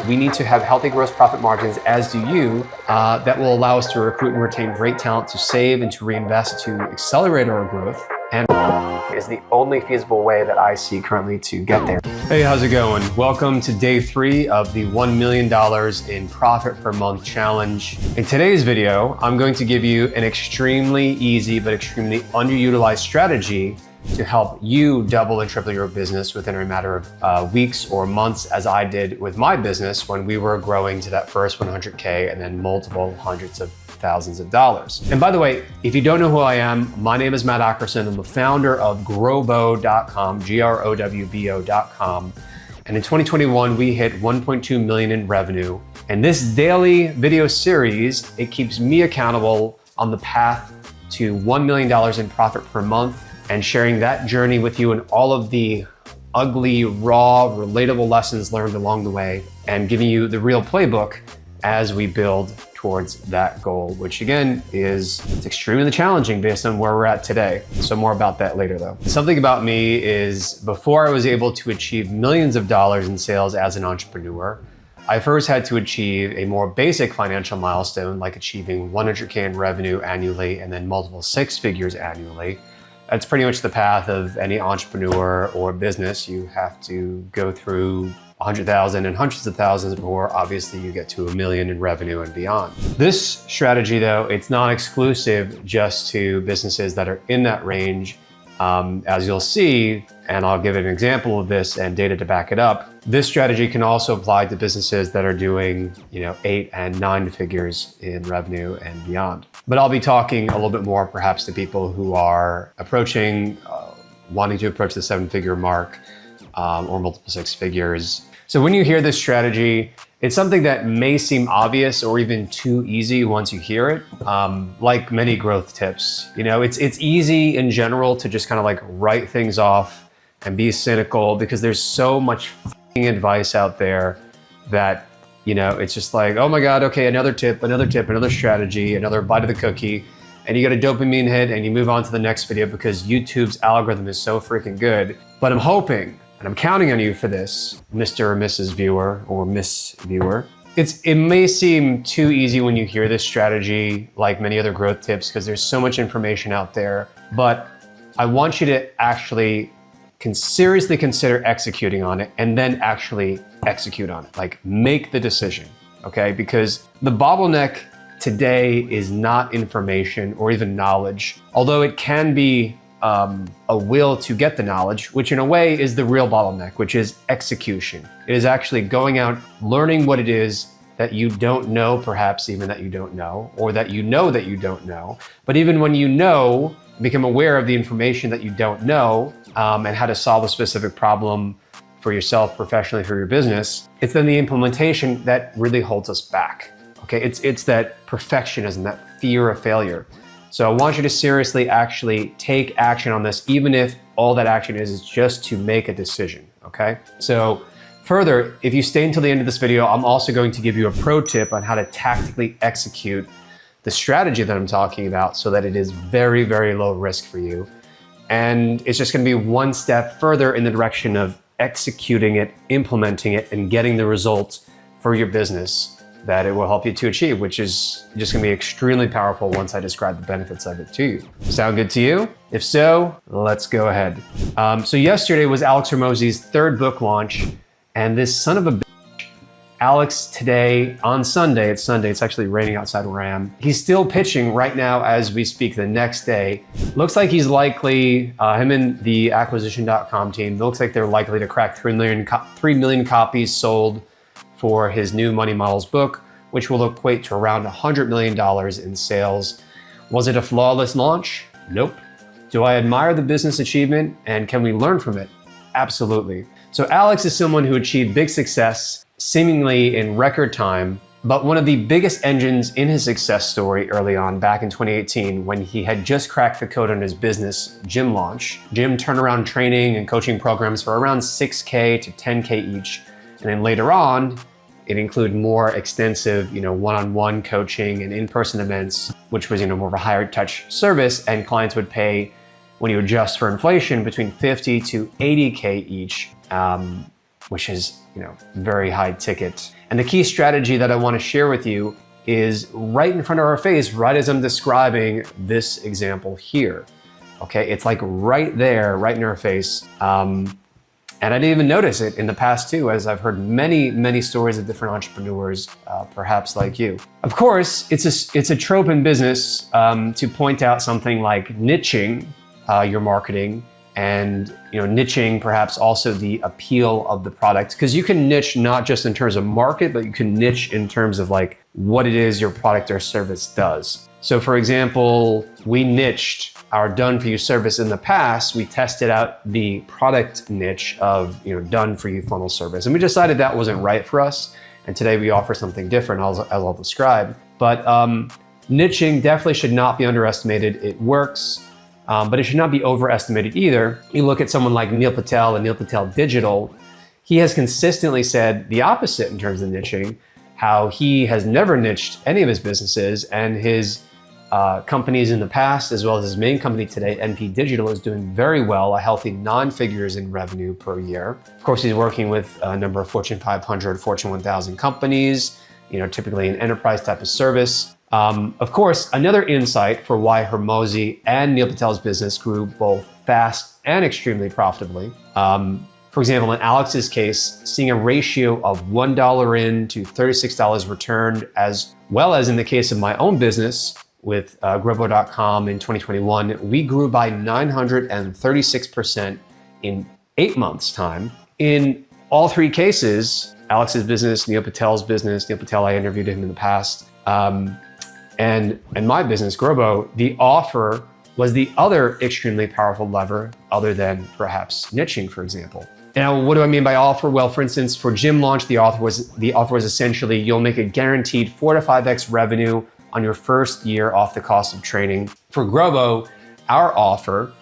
We need to have healthy gross profit margins, as do you, that will allow us to recruit and retain great talent, to save and to reinvest, to accelerate our growth, and is the only feasible way that I see currently to get there. Hey, how's it going? Welcome to day 3 of the $1 million in profit per month challenge. In today's video, I'm going to give you an extremely easy but extremely underutilized strategy to help you double and triple your business within a matter of weeks or months, as I did with my business when we were growing to that first 100K and then multiple hundreds of thousands of dollars. And by the way, if you don't know who I am, my name is Matt Ackerson. I'm the founder of growbo.com, growbo.com. And in 2021, we hit 1.2 million in revenue. And this daily video series, it keeps me accountable on the path to $1 million in profit per month, and sharing that journey with you and all of the ugly, raw, relatable lessons learned along the way, and giving you the real playbook as we build towards that goal, which again it's extremely challenging based on where we're at today. So more about that later though. Something about me is, before I was able to achieve millions of dollars in sales as an entrepreneur, I first had to achieve a more basic financial milestone, like achieving 100K in revenue annually and then multiple 6 figures annually. That's pretty much the path of any entrepreneur or business. You have to go through 100,000 and hundreds of thousands before obviously you get to $1 million in revenue and beyond. This strategy though, it's not exclusive just to businesses that are in that range. As you'll see, and I'll give an example of this and data to back it up, this strategy can also apply to businesses that are doing 8 and 9 figures in revenue and beyond. But I'll be talking a little bit more perhaps to people who are approaching, wanting to approach the 7-figure mark or multiple 6 figures. So when you hear this strategy, it's something that may seem obvious or even too easy once you hear it. Like many growth tips, it's easy in general to just kind of like write things off and be cynical, because there's so much advice out there that, it's just like, oh my God, okay, another tip, another strategy, another bite of the cookie. And you get a dopamine hit and you move on to the next video because YouTube's algorithm is so freaking good. But I'm hoping, and I'm counting on you for this, Mr. or Mrs. Viewer or Miss Viewer. It may seem too easy when you hear this strategy, like many other growth tips, because there's so much information out there. But I want you to actually seriously consider executing on it, and then actually execute on it. Like, make the decision, okay? Because the bottleneck today is not information or even knowledge, although it can be a will to get the knowledge, which in a way is the real bottleneck, which is execution. It is actually going out, learning what it is that you don't know, perhaps even that you don't know, or that you know that you don't know. But even when you know, become aware of the information that you don't know, and how to solve a specific problem for yourself, professionally, for your business, it's then the implementation that really holds us back. Okay, it's that perfectionism, that fear of failure. So I want you to seriously actually take action on this, even if all that action is just to make a decision, okay? So further, if you stay until the end of this video, I'm also going to give you a pro tip on how to tactically execute the strategy that I'm talking about so that it is very, very low risk for you. And it's just gonna be one step further in the direction of executing it, implementing it, and getting the results for your business that it will help you to achieve, which is just gonna be extremely powerful once I describe the benefits of it to you. Sound good to you? If so, let's go ahead. So yesterday was Alex Hormozi's 3rd book launch, and this son of a bitch, Alex, today, on Sunday, it's actually raining outside where I am. He's still pitching right now as we speak the next day. Looks like he's likely, him and the acquisition.com team, looks like they're likely to crack 3 million copies sold for his new Money Models book, which will equate to around $100 million in sales. Was it a flawless launch? Nope. Do I admire the business achievement, and can we learn from it? Absolutely. So Alex is someone who achieved big success seemingly in record time, but one of the biggest engines in his success story early on, back in 2018, when he had just cracked the code on his business gym launch, gym turnaround training and coaching programs for around 6K to 10K each. And then later on, it included more extensive, one-on-one coaching and in-person events, which was, more of a higher touch service, and clients would pay, when you adjust for inflation, between 50 to 80K each, which is, very high ticket. And the key strategy that I want to share with you is right in front of our face, right as I'm describing this example here. Okay, it's like right there, right in our face. And I didn't even notice it in the past too, as I've heard many, many stories of different entrepreneurs, perhaps like you. Of course, it's a trope in business to point out something like niching your marketing, and niching perhaps also the appeal of the product, because you can niche not just in terms of market, but you can niche in terms of like what it is your product or service does. So for example, we niched our done for you service in the past. We tested out the product niche of done for you funnel service, and we decided that wasn't right for us. And today we offer something different, as I'll describe. But niching definitely should not be underestimated. It works. But it should not be overestimated either. You look at someone like Neil Patel and Neil Patel Digital, he has consistently said the opposite in terms of niching, how he has never niched any of his businesses, and his companies in the past, as well as his main company today, NP Digital, is doing very well, a healthy 9 figures in revenue per year. Of course, he's working with a number of Fortune 500, Fortune 1000 companies, typically an enterprise type of service. Of course, another insight for why Hormozi and Neil Patel's business grew both fast and extremely profitably. For example, in Alex's case, seeing a ratio of $1 in to $36 returned, as well as in the case of my own business with Grobo.com in 2021, we grew by 936% in 8 months' time. In all 3 cases, Alex's business, Neil Patel's business, Neil Patel, I interviewed him in the past, and my business, Grobo, the offer was the other extremely powerful lever, other than perhaps niching, for example. Now, what do I mean by offer? Well, for instance, for Gym Launch, the offer was essentially you'll make a guaranteed 4 to 5x revenue on your first year off the cost of training. For Grobo, our offer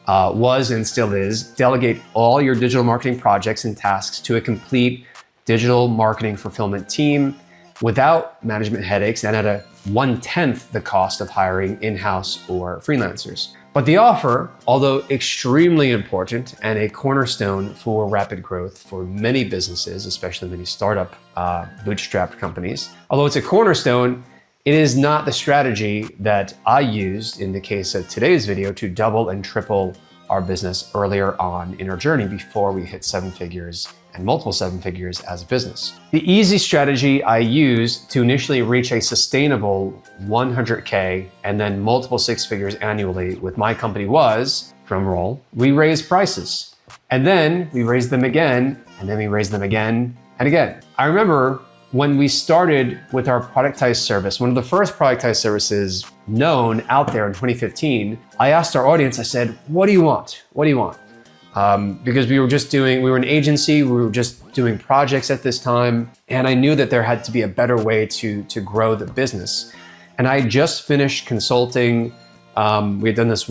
was and still is delegate all your digital marketing projects and tasks to a complete digital marketing fulfillment team without management headaches and at a 1/10 the cost of hiring in-house or freelancers. But the offer, although extremely important and a cornerstone for rapid growth for many businesses, especially many startup bootstrapped companies, although it's a cornerstone, it is not the strategy that I used in the case of today's video to double and triple our business earlier on in our journey before we hit 7 figures and multiple 7 figures as a business. The easy strategy I used to initially reach a sustainable 100K and then multiple 6 figures annually with my company was, drum roll, we raised prices. And then we raised them again, and then we raised them again and again. I remember when we started with our productized service, one of the first productized services known out there in 2015, I asked our audience, I said, what do you want? What do you want? Because we were an agency, we were just doing projects at this time, and I knew that there had to be a better way to grow the business. And I just finished consulting. We had done this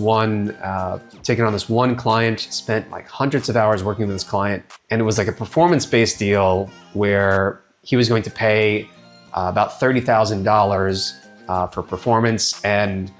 taken on this one client, spent like hundreds of hours working with this client, and it was like a performance-based deal where he was going to pay about $30,000 for performance, and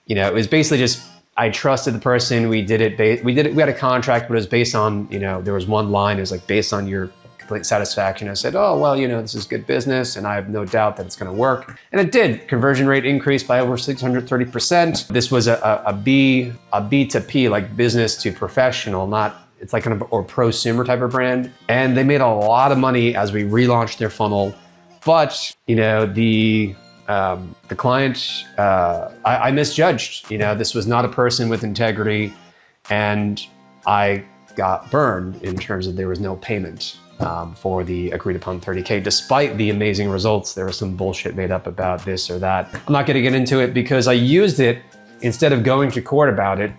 it was basically just I trusted the person. We did it. We had a contract, but it was based on there was one line. It was like based on your complete satisfaction. I said, oh well, this is good business, and I have no doubt that it's going to work, and it did. Conversion rate increased by over 630%. This was a B2P, like business to professional, not. It's like kind of or prosumer type of brand. And they made a lot of money as we relaunched their funnel. But, the client, I misjudged. This was not a person with integrity. And I got burned in terms of there was no payment for the agreed upon 30K. Despite the amazing results, there was some bullshit made up about this or that. I'm not going to get into it because I used it, instead of going to court about it,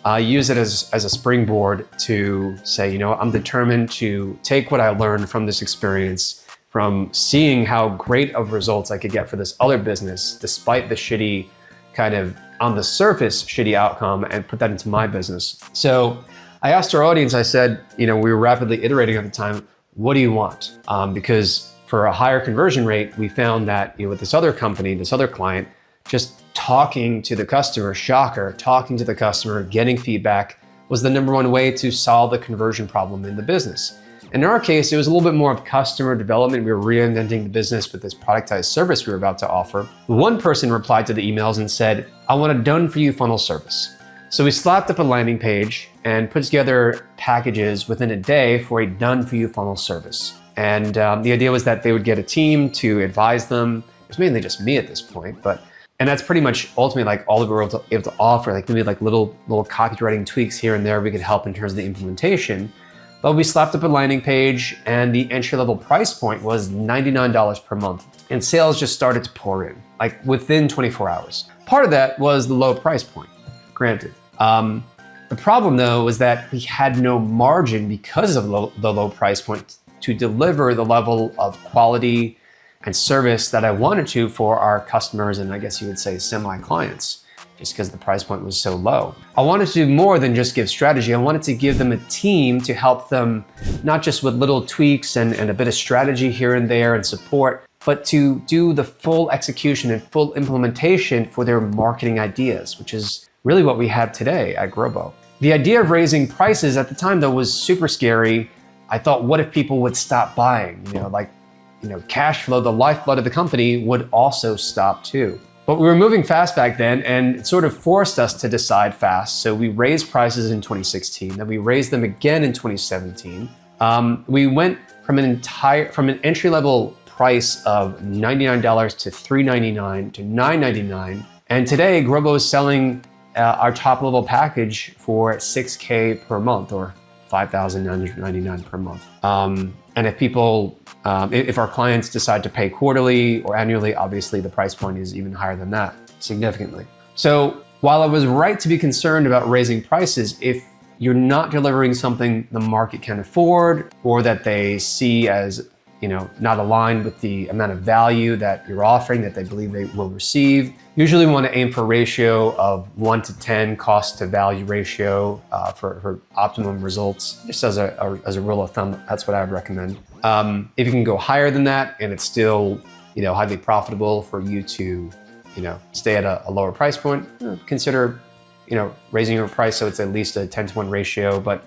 I use it as a springboard to say, I'm determined to take what I learned from this experience, from seeing how great of results I could get for this other business, despite the shitty kind of on the surface shitty outcome, and put that into my business. So I asked our audience, I said, we were rapidly iterating at the time, what do you want? Because for a higher conversion rate, we found that with this other company, this other client, just talking to the customer, shocker, talking to the customer, getting feedback was the number one way to solve the conversion problem in the business. And in our case, it was a little bit more of customer development. We were reinventing the business with this productized service we were about to offer. One person replied to the emails and said, I want a done-for-you funnel service. So we slapped up a landing page and put together packages within a day for a done-for-you funnel service. And the idea was that they would get a team to advise them. It was mainly just me at this point, and that's pretty much ultimately like all that we were able to offer, like maybe like little copywriting tweaks here and there we could help in terms of the implementation. But we slapped up a landing page and the entry-level price point was $99 per month. And sales just started to pour in, like within 24 hours. Part of that was the low price point, granted. The problem though was that we had no margin because of the low price point to deliver the level of quality and service that I wanted to for our customers and I guess you would say semi-clients, just because the price point was so low. I wanted to do more than just give strategy. I wanted to give them a team to help them, not just with little tweaks and a bit of strategy here and there and support, but to do the full execution and full implementation for their marketing ideas, which is really what we have today at Grobo. The idea of raising prices at the time though was super scary. I thought, what if people would stop buying? Cash flow, the lifeblood of the company, would also stop too. But we were moving fast back then and it sort of forced us to decide fast. So we raised prices in 2016, then we raised them again in 2017. We went from an entry-level price of $99 to $399 to $999. And today Grobo is selling our top level package for $6K per month or $5,999 per month. And if people, if our clients decide to pay quarterly or annually, obviously the price point is even higher than that, significantly. So while I was right to be concerned about raising prices, if you're not delivering something the market can afford or that they see as not aligned with the amount of value that you're offering that they believe they will receive, usually we want to aim for a ratio of 1 to 10 cost to value ratio for optimum results. Just as a rule of thumb, that's what I would recommend. If you can go higher than that and it's still highly profitable for you to stay at a lower price point, consider raising your price so it's at least a 10-to-1 ratio. But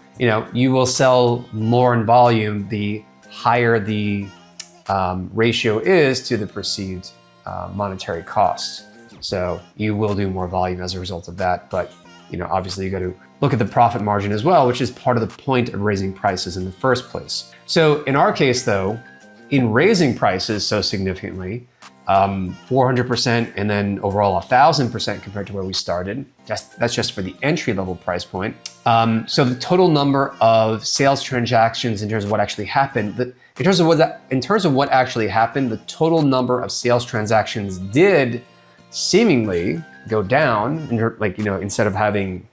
you will sell more in volume the higher the ratio is to the perceived monetary cost. So you will do more volume as a result of that. But obviously you got to look at the profit margin as well, which is part of the point of raising prices in the first place. So in our case though, in raising prices so significantly, 400% and then overall 1,000% compared to where we started. That's just for the entry-level price point. So the total number of sales transactions in terms of what actually happened, in terms of what actually happened, the total number of sales transactions did seemingly go down. Instead of having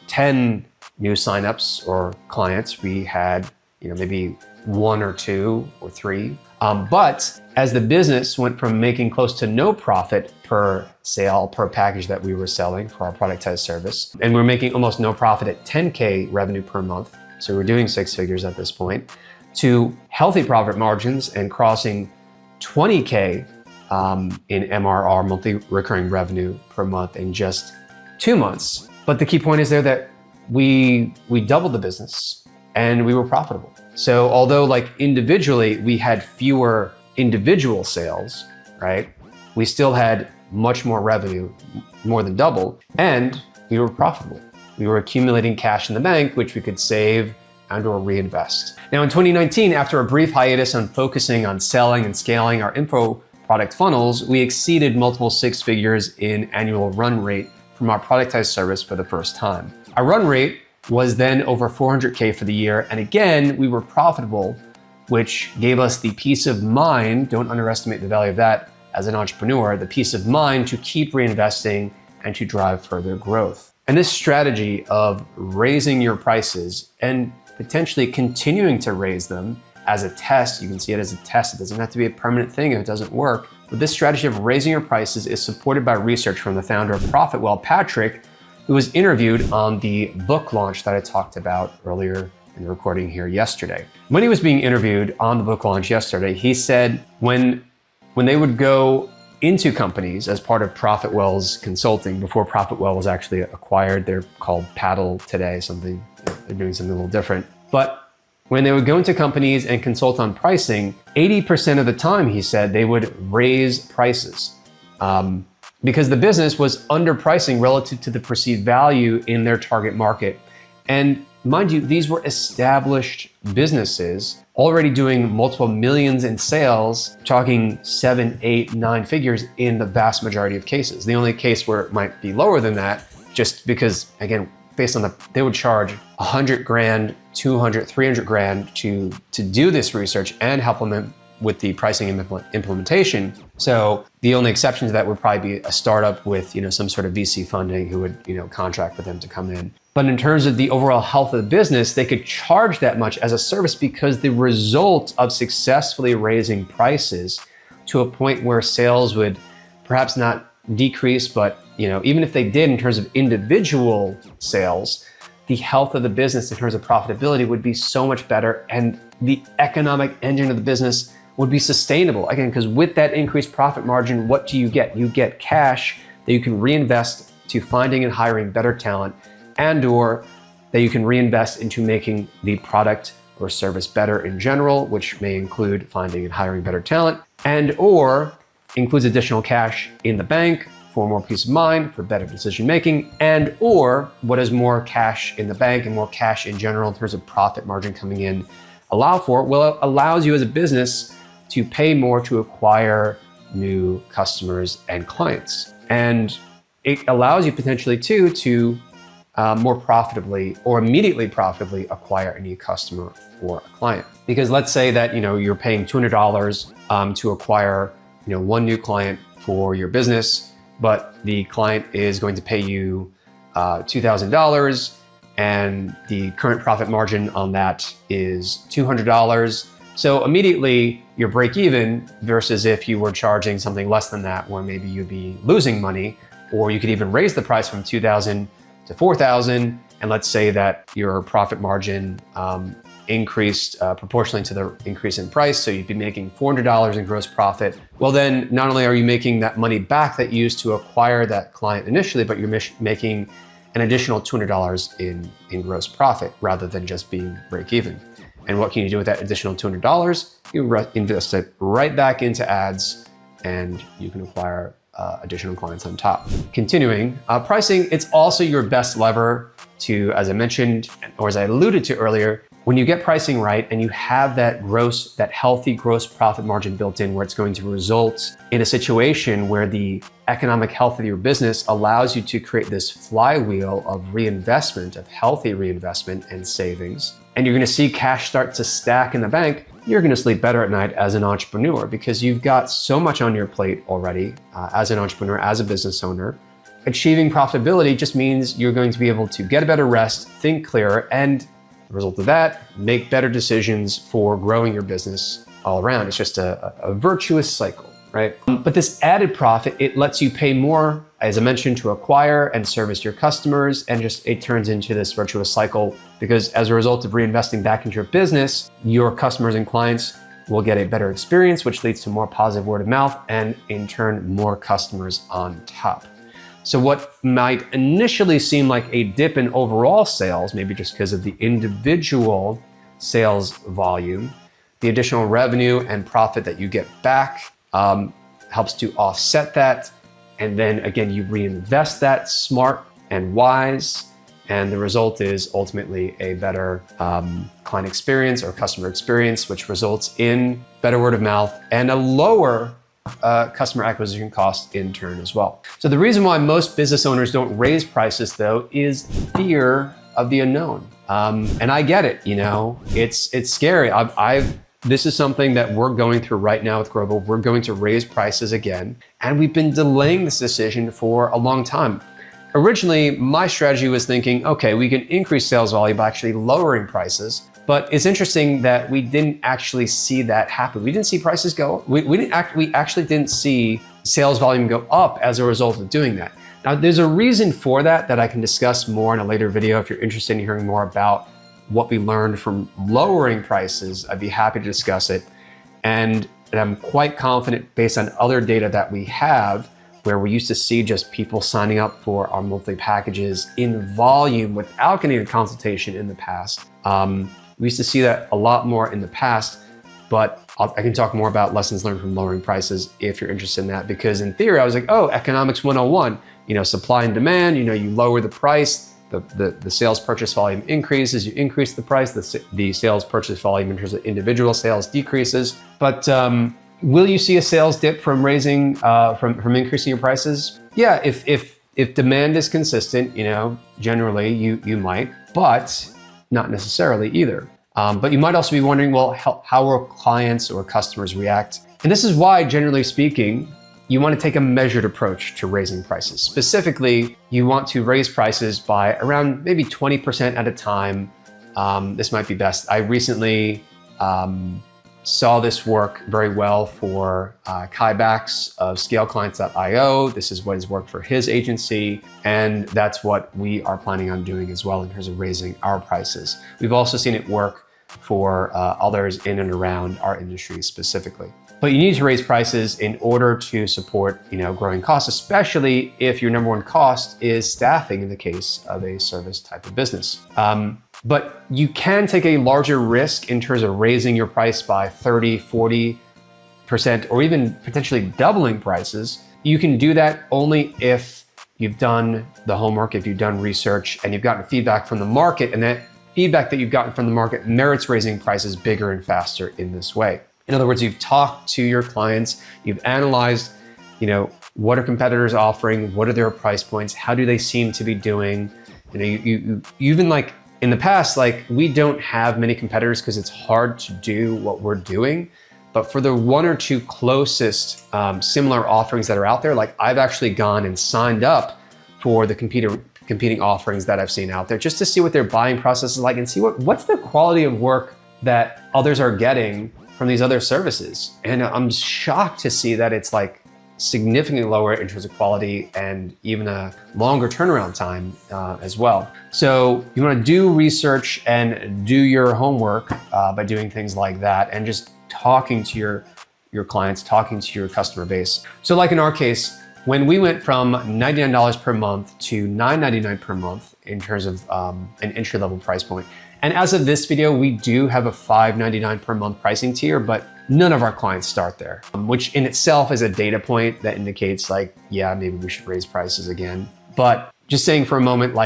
10 new signups or clients, we had maybe 1 or 2 or 3. But as the business went from making close to no profit per sale, per package that we were selling for our productized service, and we're making almost no profit at 10K revenue per month, so we're doing 6 figures at this point, to healthy profit margins and crossing 20K in MRR, monthly recurring revenue per month, in just 2 months. But the key point is there that we doubled the business and we were profitable. So although individually we had fewer individual sales, right? We still had much more revenue, more than double, and we were profitable. We were accumulating cash in the bank, which we could save and or reinvest. Now in 2019, after a brief hiatus on focusing on selling and scaling our info product funnels, we exceeded multiple 6 figures in annual run rate from our productized service for the first time. Our run rate was then over 400K for the year. And again, we were profitable, which gave us the peace of mind, don't underestimate the value of that as an entrepreneur, the peace of mind to keep reinvesting and to drive further growth. And this strategy of raising your prices and potentially continuing to raise them as a test, you can see it as a test, it doesn't have to be a permanent thing if it doesn't work, but this strategy of raising your prices is supported by research from the founder of ProfitWell, Patrick, who was interviewed on the book launch that I talked about earlier in the recording here yesterday. When he was being interviewed on the book launch yesterday, he said when they would go into companies as part of ProfitWell's consulting, before ProfitWell was actually acquired, they're called Paddle today, they're doing something a little different. But When they would go into companies and consult on pricing, 80% of the time, he said, they would raise prices because the business was underpricing relative to the perceived value in their target market. And mind you, these were established businesses already doing multiple millions in sales, talking 7, 8, 9 figures in the vast majority of cases. The only case where it might be lower than that, just because, again, based on they would charge 100 grand, 200, 300 grand to do this research and help them with the pricing implementation. So the only exception to that would probably be a startup with, some sort of VC funding who would, contract with them to come in. But in terms of the overall health of the business, they could charge that much as a service because the result of successfully raising prices to a point where sales would perhaps not decrease, but even if they did in terms of individual sales, the health of the business in terms of profitability would be so much better, and the economic engine of the business would be sustainable. Again, because with that increased profit margin, what do you get? You get cash that you can reinvest to finding and hiring better talent, and/or that you can reinvest into making the product or service better in general, which may include finding and hiring better talent, and/or includes additional cash in the bank for more peace of mind, for better decision making, and/or what is more cash in the bank and more cash in general in terms of profit margin coming in allows you as a business to pay more to acquire new customers and clients. And it allows you potentially too to more profitably or immediately profitably acquire a new customer or a client. Because let's say that you're paying $200 to acquire one new client for your business, but the client is going to pay you $2,000, and the current profit margin on that is $200. So immediately you're break even versus if you were charging something less than that, where maybe you'd be losing money, or you could even raise the price from $2,000 to $4,000. And let's say that your profit margin increased proportionally to the increase in price. So you'd be making $400 in gross profit. Well, then not only are you making that money back that you used to acquire that client initially, but you're making an additional $200 in gross profit rather than just being break even. And what can you do with that additional $200? You invest it right back into ads, and you can acquire additional clients on top. Continuing, pricing, it's also your best lever to, as I mentioned, or as I alluded to earlier, when you get pricing right and you have that healthy gross profit margin built in, where it's going to result in a situation where the economic health of your business allows you to create this flywheel of reinvestment, of healthy reinvestment and savings, and you're going to see cash start to stack in the bank, you're going to sleep better at night as an entrepreneur because you've got so much on your plate already as an entrepreneur, as a business owner. Achieving profitability just means you're going to be able to get a better rest, think clearer, and the result of that, make better decisions for growing your business all around. It's just a virtuous cycle, right? But this added profit, it lets you pay more, as I mentioned, to acquire and service your customers, and it turns into this virtuous cycle because as a result of reinvesting back into your business, your customers and clients will get a better experience, which leads to more positive word of mouth and in turn, more customers on top. So what might initially seem like a dip in overall sales, maybe just because of the individual sales volume, the additional revenue and profit that you get back helps to offset that. And then again, you reinvest that smart and wise. And the result is ultimately a better client experience or customer experience, which results in better word of mouth and a lower customer acquisition cost in turn as well. So the reason why most business owners don't raise prices though is fear of the unknown. And I get it, it's scary. This is something that we're going through right now with Global. We're going to raise prices again. And we've been delaying this decision for a long time. Originally, my strategy was thinking, okay, we can increase sales volume by actually lowering prices. But it's interesting that we didn't actually see that happen. We didn't see prices go up. We actually didn't see sales volume go up as a result of doing that. Now, there's a reason for that I can discuss more in a later video. If you're interested in hearing more about what we learned from lowering prices, I'd be happy to discuss it. And I'm quite confident based on other data that we have, where we used to see just people signing up for our monthly packages in volume without getting a consultation in the past. We used to see that a lot more in the past, but I can talk more about lessons learned from lowering prices if you're interested in that, because in theory, I was like, oh, economics 101, supply and demand, you lower the price, the sales purchase volume increases, you increase the price, the sales purchase volume in terms of individual sales decreases. But will you see a sales dip from raising, from increasing your prices? Yeah, if demand is consistent, generally you might, but not necessarily either. But you might also be wondering, well, how will clients or customers react? And this is why, generally speaking, you want to take a measured approach to raising prices. Specifically, you want to raise prices by around maybe 20% at a time. This might be best. I recently saw this work very well for Kai Bax of ScaleClients.io. This is what has worked for his agency, and that's what we are planning on doing as well in terms of raising our prices. We've also seen it work for others in and around our industry specifically. But you need to raise prices in order to support, growing costs, especially if your number one cost is staffing in the case of a service type of business. But you can take a larger risk in terms of raising your price by 30, 40%, or even potentially doubling prices. You can do that only if you've done the homework, if you've done research, and you've gotten feedback from the market, and that feedback that you've gotten from the market merits raising prices bigger and faster in this way. In other words, you've talked to your clients, you've analyzed, what are competitors offering? What are their price points? How do they seem to be doing? You even in the past, we don't have many competitors because it's hard to do what we're doing. But for the one or two closest similar offerings that are out there, I've actually gone and signed up for the competing offerings that I've seen out there just to see what their buying process is like and see what's the quality of work that others are getting from these other services. And I'm shocked to see that it's significantly lower in terms of quality and even a longer turnaround time as well. So you want to do research and do your homework by doing things like that and just talking to your clients, talking to your customer base. So in our case, when we went from $99 per month to $9.99 per month in terms of an entry-level price point, and as of this video, we do have a $5.99 per month pricing tier, but none of our clients start there, which in itself is a data point that indicates yeah, maybe we should raise prices again. But just saying for a moment,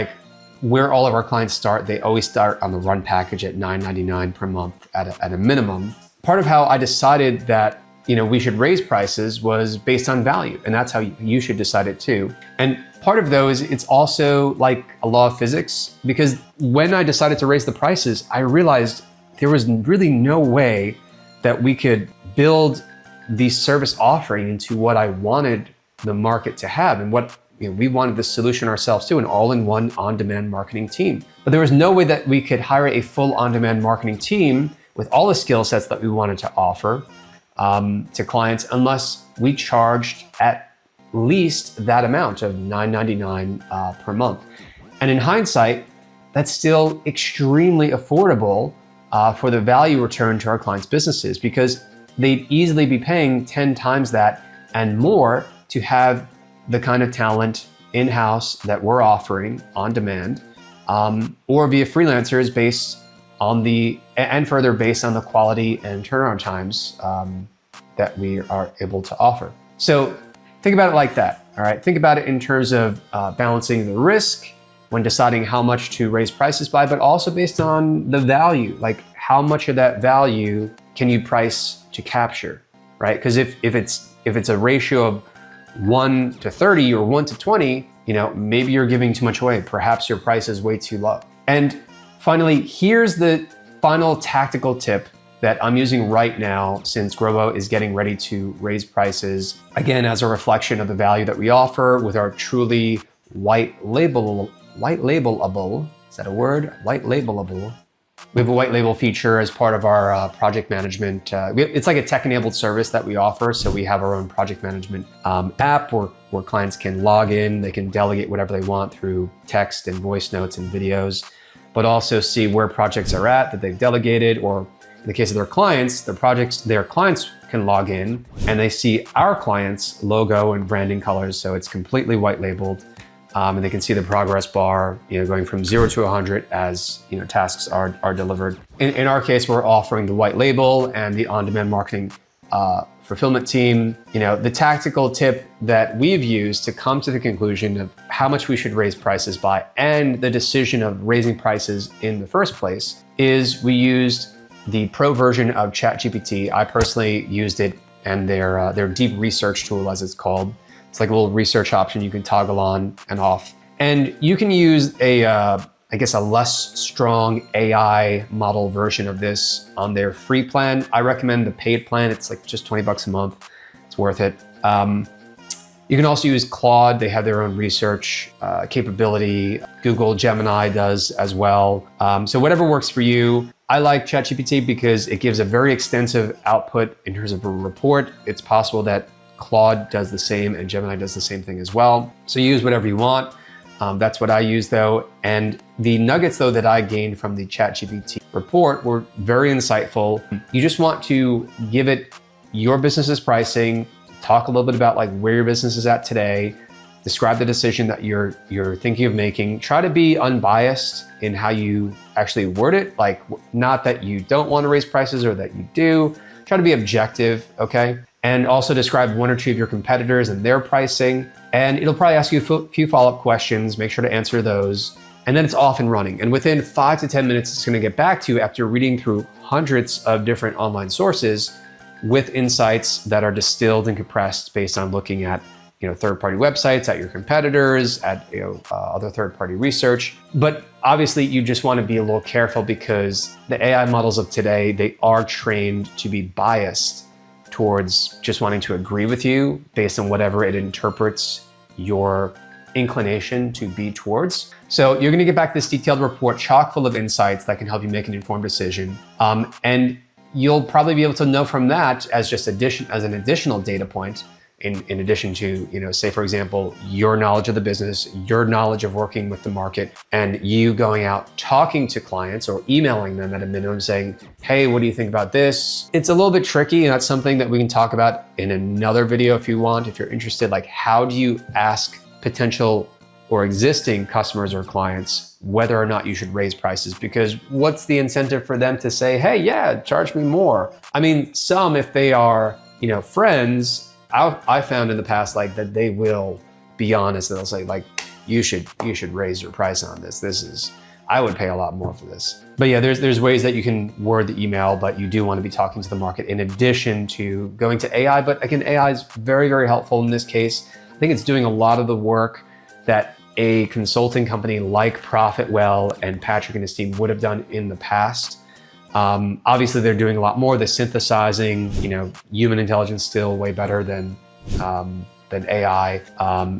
where all of our clients start, they always start on the run package at $9.99 per month at a minimum. Part of how I decided that we should raise prices was based on value, and that's how you should decide it too. And part of those, it's also a law of physics, because when I decided to raise the prices, I realized there was really no way that we could build the service offering into what I wanted the market to have and what we wanted the solution ourselves to, an all-in-one on-demand marketing team. But there was no way that we could hire a full on-demand marketing team with all the skill sets that we wanted to offer to clients unless we charged at least that amount of $9.99 per month. And in hindsight, that's still extremely affordable for the value return to our clients' businesses, because they'd easily be paying 10 times that and more to have the kind of talent in-house that we're offering on demand, or via freelancers based on further based on the quality and turnaround times that we are able to offer. So think about it like that, all right? Think about it in terms of balancing the risk when deciding how much to raise prices by, but also based on the value, how much of that value can you price to capture, right? Because if it's a ratio of 1 to 30 or 1 to 20, maybe you're giving too much away. Perhaps your price is way too low. And finally, here's the final tactical tip that I'm using right now, since Grobo is getting ready to raise prices, again, as a reflection of the value that we offer with our truly white labelable, is that a word? White labelable. We have a white label feature as part of our project management. It's like a tech-enabled service that we offer. So we have our own project management app where clients can log in, they can delegate whatever they want through text and voice notes and videos, but also see where projects are at that they've delegated, or in the case of their clients, their clients can log in and they see our clients' logo and branding colors. So it's completely white labeled. and they can see the progress bar, going from 0 to 100 as tasks are delivered. In our case, we're offering the white label and the on-demand marketing fulfillment team. The tactical tip that we've used to come to the conclusion of how much we should raise prices by and the decision of raising prices in the first place is we used the pro version of ChatGPT. I personally used it and their deep research tool, as it's called. It's like a little research option you can toggle on and off. And you can use a less strong AI model version of this on their free plan. I recommend the paid plan. It's like just $20 a month. It's worth it. You can also use Claude. They have their own research capability. Google Gemini does as well. So whatever works for you. I like ChatGPT because it gives a very extensive output in terms of a report. It's possible that Claude does the same and Gemini does the same thing as well. So use whatever you want. That's what I use though. And the nuggets though that I gained from the ChatGPT report were very insightful. You just want to give it your business's pricing, talk a little bit about like where your business is at today, describe the decision that you're thinking of making. Try to be unbiased in how you actually word it. Like not that you don't want to raise prices or that you do. Try to be objective, okay? And also describe one or two of your competitors and their pricing. And it'll probably ask you a few follow-up questions. Make sure to answer those. And then it's off and running. And within 5 to 10 minutes, it's gonna get back to you after reading through hundreds of different online sources with insights that are distilled and compressed based on looking at third-party websites, at your competitors, at other third-party research. But obviously, you just want to be a little careful because the AI models of today, they are trained to be biased towards just wanting to agree with you based on whatever it interprets your inclination to be towards. So you're going to get back this detailed report chock full of insights that can help you make an informed decision. And you'll probably be able to know from that as an additional data point in addition to, say, for example, your knowledge of the business, your knowledge of working with the market, and you going out talking to clients or emailing them at a minimum saying, hey, what do you think about this? It's a little bit tricky, and that's something that we can talk about in another video if you want, if you're interested. Like, how do you ask potential or existing customers or clients whether or not you should raise prices? Because what's the incentive for them to say, hey, yeah, charge me more? I mean, some, if they are, friends, I found in the past that they will be honest and they'll say you should raise your price on this. I would pay a lot more for this. But yeah, there's ways that you can word the email, but you do want to be talking to the market in addition to going to AI. But again, AI is very, very helpful in this case. I think it's doing a lot of the work that a consulting company like Profitwell and Patrick and his team would have done in the past. Obviously, they're doing a lot more. The synthesizing, human intelligence still way better than AI.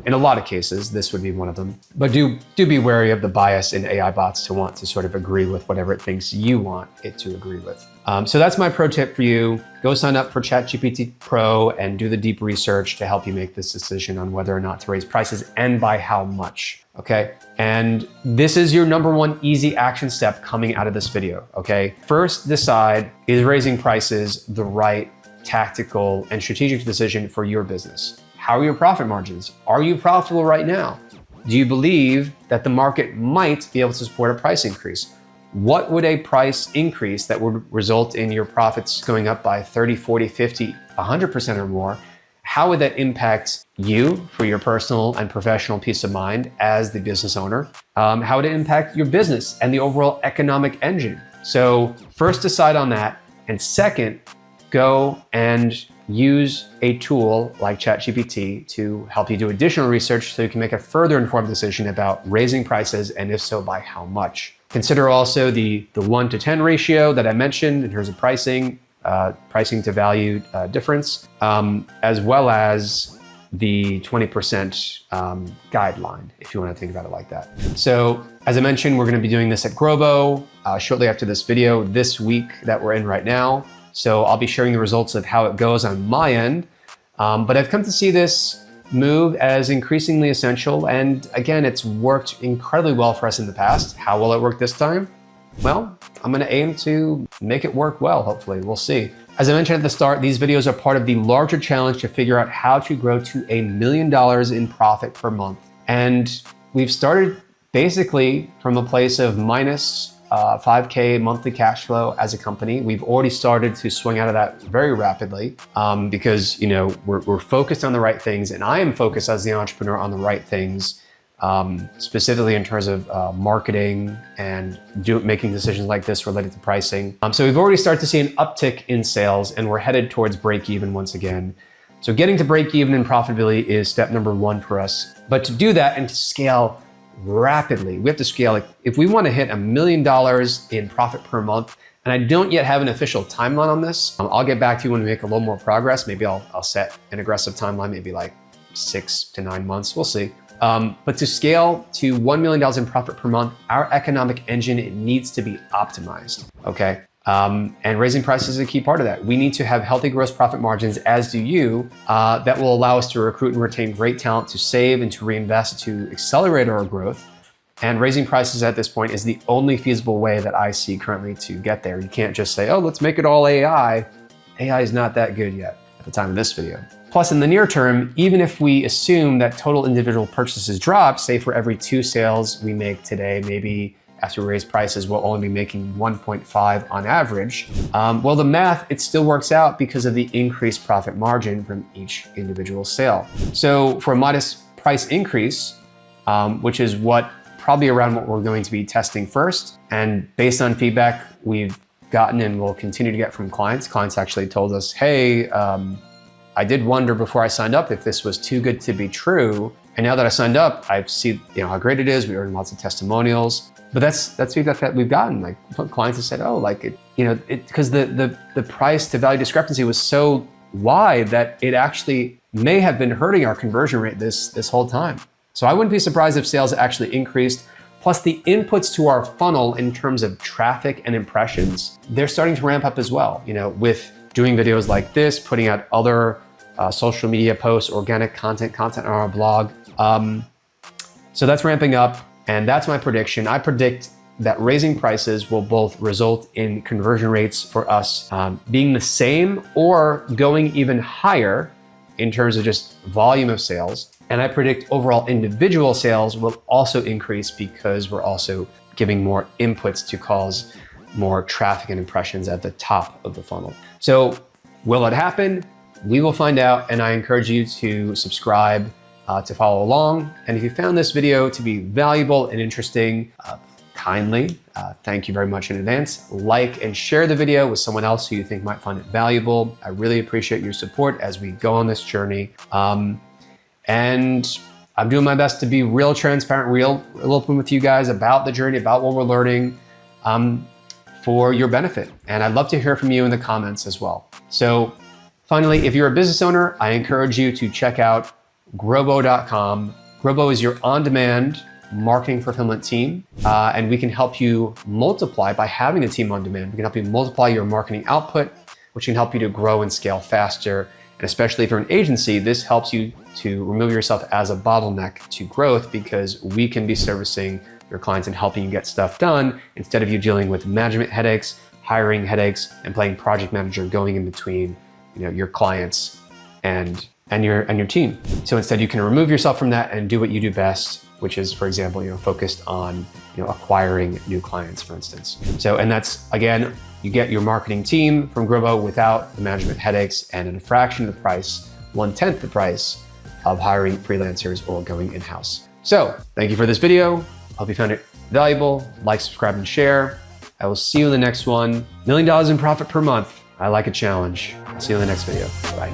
In a lot of cases, this would be one of them. But do be wary of the bias in AI bots to want to sort of agree with whatever it thinks you want it to agree with. So that's my pro tip for you. Go sign up for ChatGPT Pro and do the deep research to help you make this decision on whether or not to raise prices and by how much, okay? And this is your number one easy action step coming out of this video, okay? First, decide, is raising prices the right tactical and strategic decision for your business? How are your profit margins? Are you profitable right now? Do you believe that the market might be able to support a price increase? What would a price increase that would result in your profits going up by 30, 40, 50, 100% or more? How would that impact you for your personal and professional peace of mind as the business owner? How would it impact your business and the overall economic engine? So first, decide on that. And second, go and use a tool like ChatGPT to help you do additional research so you can make a further informed decision about raising prices, and if so, by how much. Consider also the 1 to 10 ratio that I mentioned in terms of pricing to value difference, as well as the 20% guideline, if you want to think about it like that. So as I mentioned, we're going to be doing this at Grobo shortly after this video this week that we're in right now. So I'll be sharing the results of how it goes on my end. But I've come to see this move as increasingly essential. And again, it's worked incredibly well for us in the past. How will it work this time? Well, I'm going to aim to make it work well, hopefully. We'll see. As I mentioned at the start, these videos are part of the larger challenge to figure out how to grow to $1 million in profit per month. And we've started basically from a place of minus 5K monthly cash flow as a company. We've already started to swing out of that very rapidly because we're focused on the right things, and I am focused as the entrepreneur on the right things, specifically in terms of marketing and making decisions like this related to pricing. So we've already started to see an uptick in sales, and we're headed towards break even once again. So getting to break even in profitability is step number one for us. But to do that and to scale rapidly, we have to scale. Like if we want to hit $1 million in profit per month, and I don't yet have an official timeline on this, I'll get back to you when we make a little more progress. Maybe I'll set an aggressive timeline, maybe like 6 to 9 months. We'll see. But to scale to $1 million in profit per month, our economic engine needs to be optimized. Okay. And raising prices is a key part of that. We need to have healthy gross profit margins, as do you, that will allow us to recruit and retain great talent, to save and to reinvest, to accelerate our growth. And raising prices at this point is the only feasible way that I see currently to get there. You can't just say, oh, let's make it all AI. AI is not that good yet at the time of this video. Plus, in the near term, even if we assume that total individual purchases drop, say for every 2 sales we make today, maybe after we raise prices, we'll only be making 1.5 on average. Well, the math, it still works out because of the increased profit margin from each individual sale. So for a modest price increase, which is probably around what we're going to be testing first, and based on feedback we've gotten and will continue to get from clients actually told us, hey, I did wonder before I signed up if this was too good to be true. And now that I signed up, I see how great it is. We earn lots of testimonials. But that's feedback that we've gotten. Like clients have said, oh, like because the price to value discrepancy was so wide that it actually may have been hurting our conversion rate this whole time. So I wouldn't be surprised if sales actually increased. Plus the inputs to our funnel in terms of traffic and impressions, they're starting to ramp up as well. With doing videos like this, putting out other social media posts, organic content on our blog. So that's ramping up. And that's my prediction. I predict that raising prices will both result in conversion rates for us being the same or going even higher in terms of just volume of sales. And I predict overall individual sales will also increase because we're also giving more inputs to cause more traffic and impressions at the top of the funnel. So will it happen? We will find out. And I encourage you to subscribe to follow along. And if you found this video to be valuable and interesting, kindly, thank you very much in advance. Like and share the video with someone else who you think might find it valuable. I really appreciate your support as we go on this journey. And I'm doing my best to be real transparent, real open with you guys about the journey, about what we're learning for your benefit. And I'd love to hear from you in the comments as well. So finally, if you're a business owner, I encourage you to check out Grobo.com. Grobo is your on-demand marketing fulfillment team, and we can help you multiply by having a team on demand. We can help you multiply your marketing output, which can help you to grow and scale faster. And especially if you're an agency, this helps you to remove yourself as a bottleneck to growth because we can be servicing your clients and helping you get stuff done instead of you dealing with management headaches, hiring headaches, and playing project manager going in between your clients and your team. So instead you can remove yourself from that and do what you do best, which is, for example, focused on acquiring new clients, for instance. And that's, again, you get your marketing team from Grobo without the management headaches and at a fraction of the price, 1/10 the price of hiring freelancers or going in-house. So thank you for this video. Hope you found it valuable. Like, subscribe, and share. I will see you in the next one. $1 million in profit per month. I like a challenge. See you in the next video. Bye.